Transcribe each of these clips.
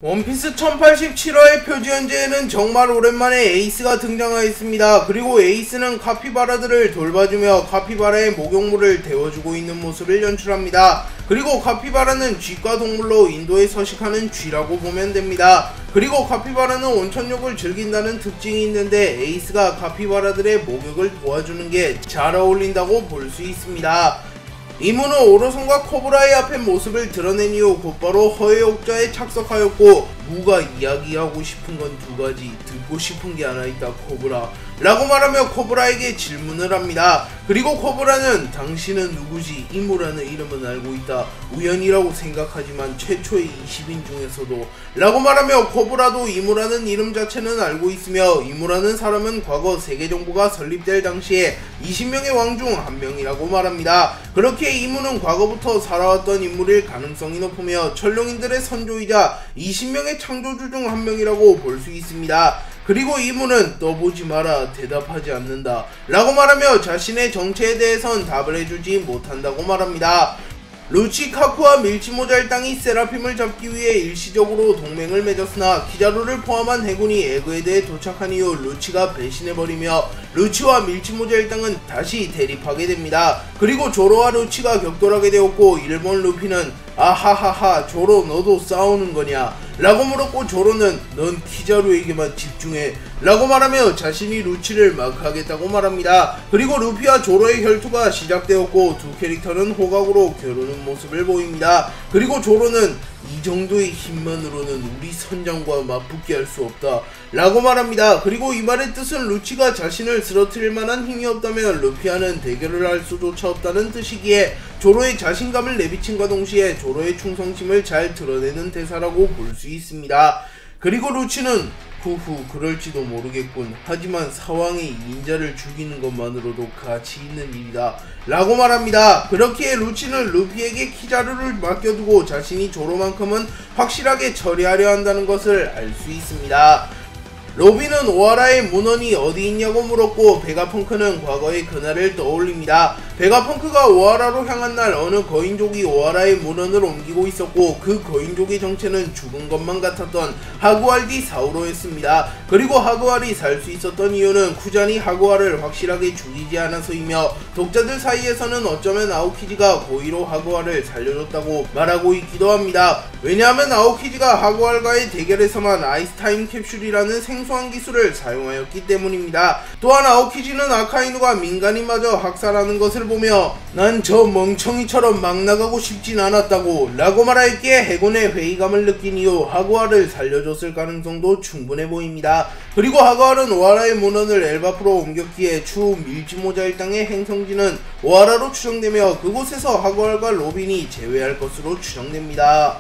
원피스 1087화의 표지연재에는 정말 오랜만에 에이스가 등장하였습니다. 그리고 에이스는 카피바라들을 돌봐주며 카피바라의 목욕물을 데워주고 있는 모습을 연출합니다. 그리고 카피바라는 쥐과 동물로 인도에 서식하는 쥐라고 보면 됩니다. 그리고 카피바라는 온천욕을 즐긴다는 특징이 있는데 에이스가 카피바라들의 목욕을 도와주는 게 잘 어울린다고 볼 수 있습니다. 이무는 오로선과 코브라의 앞에 모습을 드러낸 이후 곧바로 허의 옥자에 착석하였고, 무가 이야기하고 싶은 건 두 가지, 듣고 싶은 게 하나 있다 코브라 라고 말하며 코브라에게 질문을 합니다. 그리고 코브라는 당신은 누구지? 이무라는 이름은 알고 있다. 우연이라고 생각하지만 최초의 20인 중에서도 라고 말하며 코브라도 이무라는 이름 자체는 알고 있으며 이무라는 사람은 과거 세계정부가 설립될 당시에 20명의 왕 중 한 명이라고 말합니다. 그렇게 이무는 과거부터 살아왔던 인물일 가능성이 높으며 천룡인들의 선조이자 20명의 창조주 중 한 명이라고 볼 수 있습니다. 그리고 이무는 떠보지 마라, 대답하지 않는다 라고 말하며 자신의 정체에 대해선 답을 해주지 못한다고 말합니다. 루치카쿠와 밀치모잘땅이 세라핌을 잡기 위해 일시적으로 동맹을 맺었으나 키자루를 포함한 해군이 에그헤드에 도착한 이후 루치가 배신해버리며 루치와 밀치모잘땅은 다시 대립하게 됩니다. 그리고 조로와 루치가 격돌하게 되었고, 일본 루피는 아하하하 조로 너도 싸우는 거냐 라고 물었고, 조로는 넌 키자루에게만 집중해 라고 말하며 자신이 루치를 마크하겠다고 말합니다. 그리고 루피와 조로의 혈투가 시작되었고 두 캐릭터는 호각으로 겨루는 모습을 보입니다. 그리고 조로는 이 정도의 힘만으로는 우리 선장과 맞붙게 할 수 없다 라고 말합니다. 그리고 이 말의 뜻은 루치가 자신을 쓰러뜨릴 만한 힘이 없다면 루피와는 대결을 할 수조차 없다는 뜻이기에 조로의 자신감을 내비친과 동시에 조로의 충성심을 잘 드러내는 대사라고 볼 수 있습니다. 그리고 루치는 후후 그럴지도 모르겠군. 하지만 사왕이 인자를 죽이는 것만으로도 가치 있는 일이다 라고 말합니다. 그렇기에 루치는 루피에게 키자루를 맡겨두고 자신이 조로만큼은 확실하게 처리하려 한다는 것을 알 수 있습니다. 로비는 오하라의 문헌이 어디 있냐고 물었고, 베가펑크는 과거의 그날을 떠올립니다. 베가펑크가 오하라로 향한 날 어느 거인족이 오하라의 문헌을 옮기고 있었고, 그 거인족의 정체는 죽은 것만 같았던 하구알디 사우로였습니다. 그리고 하구알이 살 수 있었던 이유는 쿠잔이 하구알을 확실하게 죽이지 않아서이며, 독자들 사이에서는 어쩌면 아오키지가 고의로 하구알을 살려줬다고 말하고 있기도 합니다. 왜냐하면 아오키지가 하구알과의 대결에서만 아이스타임 캡슐이라는 생소한 기술을 사용하였기 때문입니다. 또한 아오키지는 아카이누가 민간인마저 학살하는 것을 보며 난 저 멍청이처럼 막 나가고 싶진 않았다고 라고 말하였기에 해군의 회의감을 느낀 이후 하구알을 살려줬을 가능성도 충분해 보입니다. 그리고 하구알은 오하라의 문헌을 엘바프로 옮겼기에 추후 밀치모자일당의 행성지는 오하라로 추정되며 그곳에서 하구알과 로빈이 제외할 것으로 추정됩니다.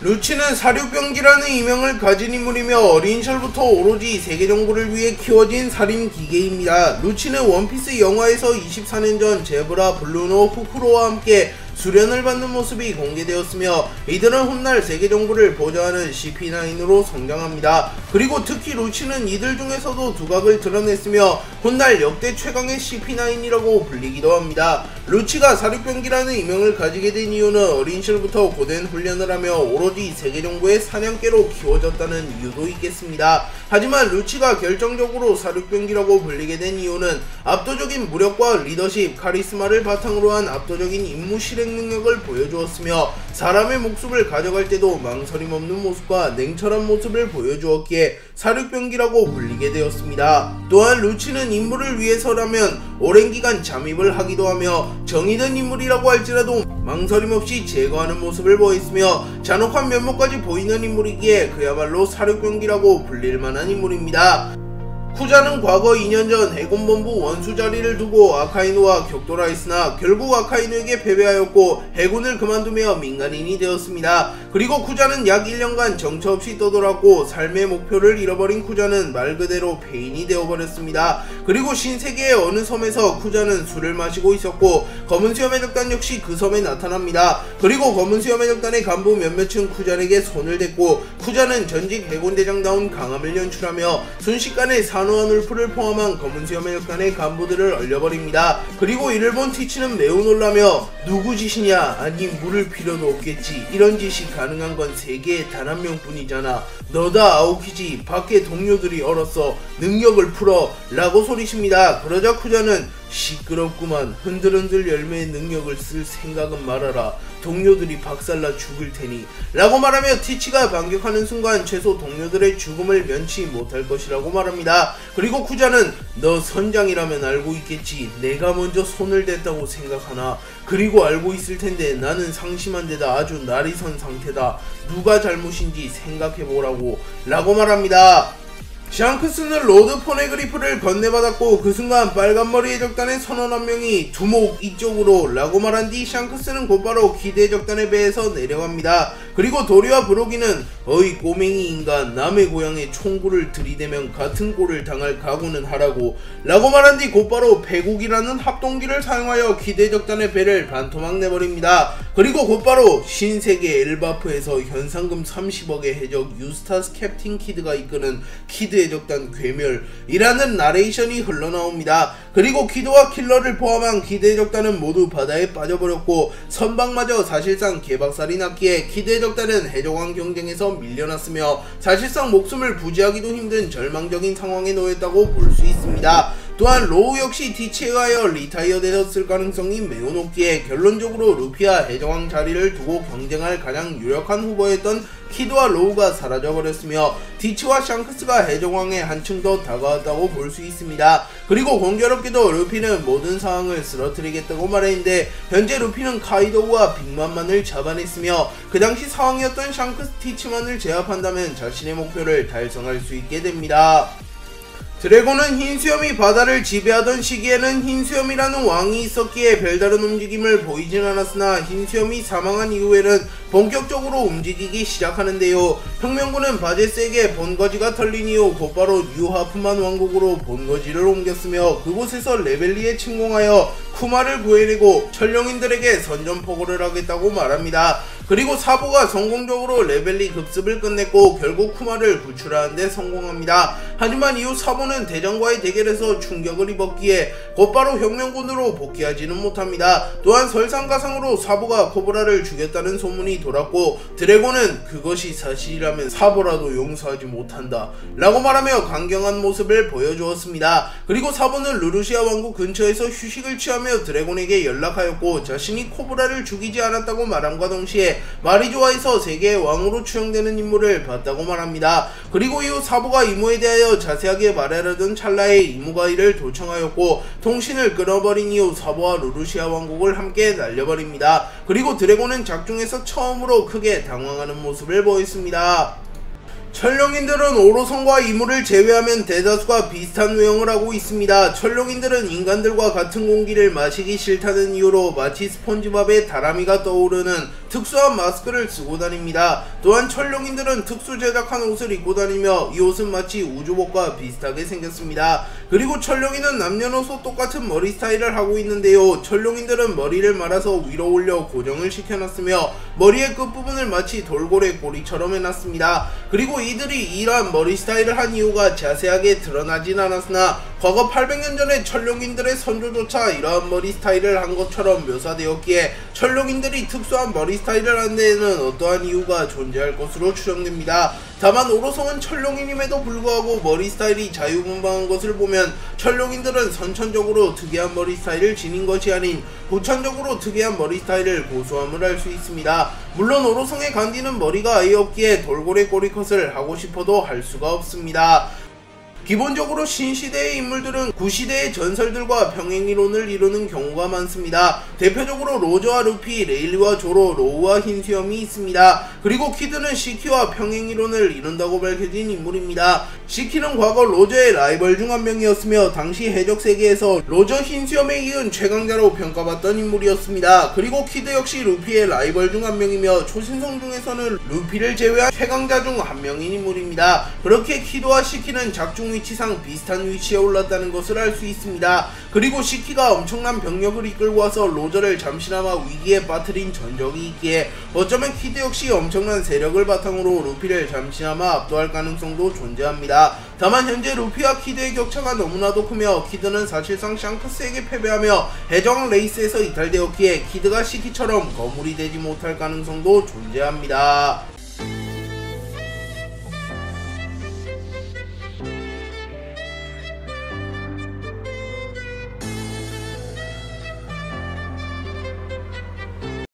루치는 사륙병기라는 이명을 가진 인물이며 어린 시절부터 오로지 세계정부를 위해 키워진 살인기계입니다. 루치는 원피스 영화에서 24년 전 제브라, 블루노, 후크로와 함께 수련을 받는 모습이 공개되었으며 이들은 훗날 세계정부를 보좌하는 CP9으로 성장합니다. 그리고 특히 루치는 이들 중에서도 두각을 드러냈으며 훗날 역대 최강의 CP9이라고 불리기도 합니다. 루치가 사륙병기라는 이명을 가지게 된 이유는 어린 시절부터 고된 훈련을 하며 오로지 세계정부의 사냥개로 키워졌다는 이유도 있겠습니다. 하지만 루치가 결정적으로 사륙병기라고 불리게 된 이유는 압도적인 무력과 리더십, 카리스마를 바탕으로 한 압도적인 임무 실행 능력을 보여주었으며 사람의 목숨을 가져갈 때도 망설임 없는 모습과 냉철한 모습을 보여주었기에 사륙병기라고 불리게 되었습니다. 또한 루치는 임무를 위해서라면 오랜 기간 잠입을 하기도 하며 정의된 인물이라고 할지라도 망설임 없이 제거하는 모습을 보였으며 잔혹한 면모까지 보이는 인물이기에 그야말로 사륙병기라고 불릴 만한 인물입니다. 쿠자는 과거 2년 전 해군본부 원수 자리를 두고 아카이누와 격돌하였으나 결국 아카이누에게 패배하였고 해군을 그만두며 민간인이 되었습니다. 그리고 쿠자는 약 1년간 정처 없이 떠돌았고 삶의 목표를 잃어버린 쿠자는 말 그대로 폐인이 되어버렸습니다. 그리고 신세계의 어느 섬에서 쿠자는 술을 마시고 있었고 검은수염 해적단 역시 그 섬에 나타납니다. 그리고 검은수염 해적단의 간부 몇몇은 쿠자에게 손을 댔고 쿠자는 전직 해군대장다운 강함을 연출하며 순식간에 사노와 울프를 포함한 검은 수염의 혈관의 간부들을 얼려버립니다. 그리고 이를 본 티치는 매우 놀라며 누구 짓이냐? 아니 물을 필요도 없겠지. 이런 짓이 가능한 건 세계에 단 한 명뿐이잖아. 너다 아오키지. 밖에 동료들이 얼었어. 능력을 풀어 라고 소리칩니다. 그러자 쿠자는 시끄럽구만. 흔들흔들 열매의 능력을 쓸 생각은 말아라. 동료들이 박살나 죽을 테니 라고 말하며 티치가 반격하는 순간 최소 동료들의 죽음을 면치 못할 것이라고 말합니다. 그리고 쿠자는 너 선장이라면 알고 있겠지. 내가 먼저 손을 댔다고 생각하나? 그리고 알고 있을 텐데 나는 상심한 데다 아주 날이 선 상태다. 누가 잘못인지 생각해보라고 라고 말합니다. 샹크스는 로드 포네그리프를 건네받았고 그 순간 빨간머리의 적단의 선원 한 명이 두목 이쪽으로 라고 말한 뒤 샹크스는 곧바로 기대의 적단의 배에서 내려갑니다. 그리고 도리와 브로기는 어이 꼬맹이 인간, 남의 고향에 총구를 들이대면 같은 꼴을 당할 각오는 하라고 라고 말한 뒤 곧바로 배국이라는 합동기를 사용하여 기대의 적단의 배를 반토막 내버립니다. 그리고 곧바로 신세계 엘바프에서 현상금 30억의 해적 유스타스 캡틴 키드가 이끄는 키드의 적단 괴멸이라는 나레이션이 흘러나옵니다. 그리고 키드와 킬러를 포함한 기대의 적단은 모두 바다에 빠져버렸고 선박마저 사실상 개박살이 났기에 기대의 적단은 해적왕 경쟁에서 밀려났으며 사실상 목숨을 부지하기도 힘든 절망적인 상황에 놓였다고 볼 수 있습니다. 또한 로우 역시 티치에 의하여 리타이어 되었을 가능성이 매우 높기에 결론적으로 루피와 해적왕 자리를 두고 경쟁할 가장 유력한 후보였던 키드와 로우가 사라져버렸으며 티치와 샹크스가 해적왕에 한층 더 다가왔다고 볼 수 있습니다. 그리고 공교롭게도 루피는 모든 상황을 쓰러뜨리겠다고 말했는데 현재 루피는 카이도우와 빅맘만을 잡아냈으며 그 당시 상황이었던 샹크스 티치만을 제압한다면 자신의 목표를 달성할 수 있게 됩니다. 드래곤은 흰수염이 바다를 지배하던 시기에는 흰수염이라는 왕이 있었기에 별다른 움직임을 보이진 않았으나 흰수염이 사망한 이후에는 본격적으로 움직이기 시작하는데요. 혁명군은 바제스에게 본거지가 털린 이후 곧바로 뉴하프만 왕국으로 본거지를 옮겼으며 그곳에서 레벨리에 침공하여 쿠마를 구해내고 천룡인들에게 선전포고를 하겠다고 말합니다. 그리고 사부가 성공적으로 레벨리 급습을 끝냈고 결국 쿠마를 구출하는 데 성공합니다. 하지만 이후 사부는 대장과의 대결에서 충격을 입었기에 곧바로 혁명군으로 복귀하지는 못합니다. 또한 설상가상으로 사부가 코브라를 죽였다는 소문이 돌았고 드래곤은 그것이 사실이라면 사부라도 용서하지 못한다 라고 말하며 강경한 모습을 보여주었습니다. 그리고 사부는 루루시아 왕국 근처에서 휴식을 취하며 드래곤에게 연락하였고 자신이 코브라를 죽이지 않았다고 말함과 동시에 마리조아에서 세계의 왕으로 추정되는 인물을 봤다고 말합니다. 그리고 이후 사부가 이무에 대하여 자세하게 말하려던 찰나에 이무가 이를 도청하였고 통신을 끊어버린 이후 사부와 루루시아 왕국을 함께 날려버립니다. 그리고 드래곤은 작중에서 처음으로 크게 당황하는 모습을 보였습니다. 천룡인들은 오로성과 이무를 제외하면 대다수가 비슷한 외형을 하고 있습니다. 천룡인들은 인간들과 같은 공기를 마시기 싫다는 이유로 마치 스폰지밥에 다람이가 떠오르는 특수한 마스크를 쓰고 다닙니다. 또한 천룡인들은 특수 제작한 옷을 입고 다니며 이 옷은 마치 우주복과 비슷하게 생겼습니다. 그리고 천룡인은 남녀노소 똑같은 머리 스타일을 하고 있는데요. 천룡인들은 머리를 말아서 위로 올려 고정을 시켜놨으며 머리의 끝부분을 마치 돌고래 꼬리처럼 해놨습니다. 그리고 이들이 이러한 머리 스타일을 한 이유가 자세하게 드러나진 않았으나 과거 800년 전에 천룡인들의 선조조차 이러한 머리 스타일을 한 것처럼 묘사되었기에 천룡인들이 특수한 머리 스타일을 한 데에는 어떠한 이유가 존재할 것으로 추정됩니다. 다만 오로성은 천룡인임에도 불구하고 머리 스타일이 자유분방한 것을 보면 천룡인들은 선천적으로 특이한 머리 스타일을 지닌 것이 아닌 후천적으로 특이한 머리 스타일을 고수함을 알 수 있습니다. 물론 오로성의 간디는 머리가 아예 없기에 돌고래 꼬리컷을 하고 싶어도 할 수가 없습니다. 기본적으로 신시대의 인물들은 구시대의 전설들과 병행이론을 이루는 경우가 많습니다. 대표적으로 로저와 루피, 레일리와 조로, 로우와 흰수염이 있습니다. 그리고 키드는 시키와 병행이론을 이룬다고 밝혀진 인물입니다. 시키는 과거 로저의 라이벌 중 한 명이었으며 당시 해적세계에서 로저 흰수염에 이은 최강자로 평가받던 인물이었습니다. 그리고 키드 역시 루피의 라이벌 중 한 명이며 초신성 중에서는 루피를 제외한 최강자 중 한 명인 인물입니다. 그렇게 키드와 시키는 작중 위치상 비슷한 위치에 올랐다는 것을 알 수 있습니다. 그리고 시키가 엄청난 병력을 이끌고 와서 로저를 잠시나마 위기에 빠뜨린 전적이 있기에 어쩌면 키드 역시 엄청난 세력을 바탕으로 루피를 잠시나마 압도할 가능성도 존재합니다. 다만 현재 루피와 키드의 격차가 너무나도 크며 키드는 사실상 샹크스에게 패배하며 해적 레이스에서 이탈되었기에 키드가 시키처럼 거물이 되지 못할 가능성도 존재합니다.